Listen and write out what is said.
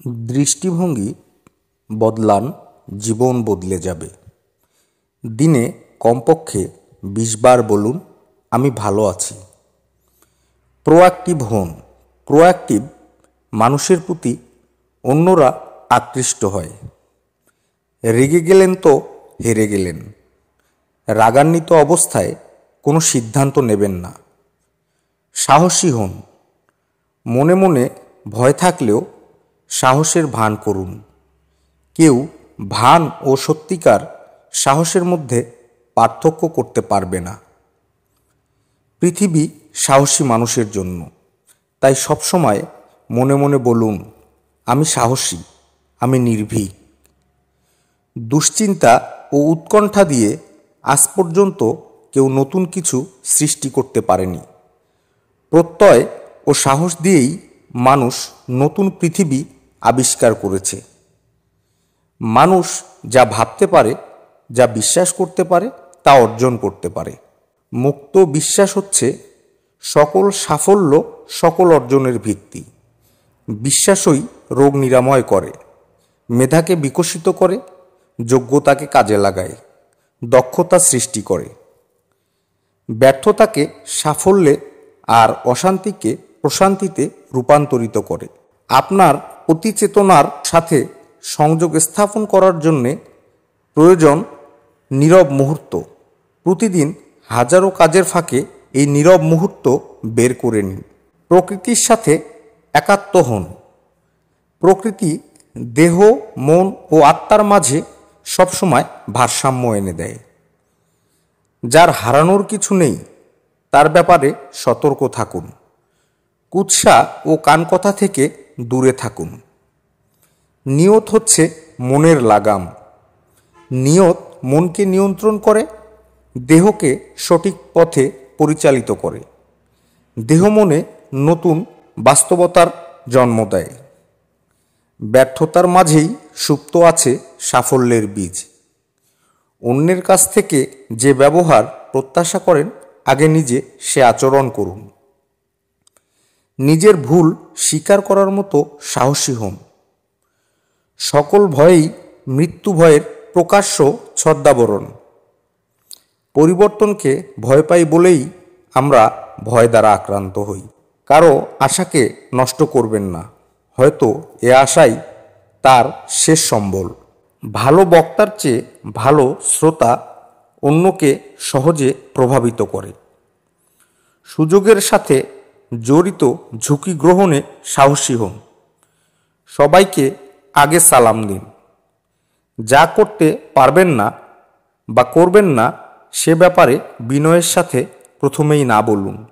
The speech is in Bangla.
দৃষ্টিভঙ্গি বদলান, জীবন বদলে যাবে। দিনে কমপক্ষে 20 বার বলুন, আমি ভালো আছি। প্রোঅ্যাক্টিভ হন। প্রোঅ্যাক্টিভ মানুষের প্রতি অন্যরা আকৃষ্ট হয়। রেগে গেলেন তো হেরে গেলেন। রাগান্বিত অবস্থায় কোনো সিদ্ধান্ত নেবেন না। সাহসী হন। মনে মনে ভয় থাকলেও সাহসের ভান করুন। কেউ ভান ও সত্যিকার সাহসের মধ্যে পার্থক্য করতে পারবে না। পৃথিবী সাহসী মানুষের জন্য, তাই সবসময় মনে মনে বলুন, আমি সাহসী, আমি নির্ভীক। দুশ্চিন্তা ও উৎকণ্ঠা দিয়ে আজ পর্যন্ত কেউ নতুন কিছু সৃষ্টি করতে পারেনি। প্রত্যয় ও সাহস দিয়েই মানুষ নতুন পৃথিবী আবিষ্কার করেছে। মানুষ যা ভাবতে পারে, যা বিশ্বাস করতে পারে, তা অর্জন করতে পারে। মুক্ত বিশ্বাস হচ্ছে সকল সাফল্য, সকল অর্জনের ভিত্তি। বিশ্বাসই রোগ নিরাময় করে, মেধাকে বিকশিত করে, যোগ্যতাকে কাজে লাগায়, দক্ষতা সৃষ্টি করে। ব্যর্থতাকে সাফল্যে আর অশান্তিকে প্রশান্তিতে রূপান্তরিত করে। আপনার অতিচেতনার সাথে সংযোগ স্থাপন করার জন্যে প্রয়োজন নীরব মুহূর্ত। প্রতিদিন হাজারো কাজের ফাঁকে এই নীরব মুহূর্ত বের করে নিন। প্রকৃতির সাথে একাত্ম হন। প্রকৃতি দেহ, মন ও আত্মার মাঝে সবসময় ভারসাম্য এনে দেয়। যার হারানোর কিছু নেই, তার ব্যাপারে সতর্ক থাকুন। কুৎসা ও কানকথা থেকে দূরে থাকুন। নিয়ত হচ্ছে মনের লাগাম। নিয়ত মনকে নিয়ন্ত্রণ করে, দেহকে সঠিক পথে পরিচালিত করে। দেহ মনে নতুন বাস্তবতার জন্ম দেয়। ব্যর্থতার মাঝেই সুপ্ত আছে সাফল্যের বীজ। অন্যের কাছ থেকে যে ব্যবহার প্রত্যাশা করেন, আগে নিজে সে আচরণ করুন। নিজের ভুল স্বীকার করার মতো সাহসী হন। সকল ভয়েই মৃত্যু ভয়ের প্রকাশ্য ছদ্মাবরণ। পরিবর্তনকে ভয় পাই বলেই আমরা ভয় দ্বারা আক্রান্ত হই। কারো আশাকে নষ্ট করবেন না, হয়তো এ আশাই তার শেষ সম্বল। ভালো বক্তার চেয়ে ভালো শ্রোতা অন্যকে সহজে প্রভাবিত করে। সুযোগের সাথে জড়িত ঝুঁকি গ্রহণে সাহসী হন। সবাইকে আগে সালাম দিন। যা করতে পারবেন না বা করবেন না, সে ব্যাপারে বিনয়ের সাথে প্রথমেই না বলুন।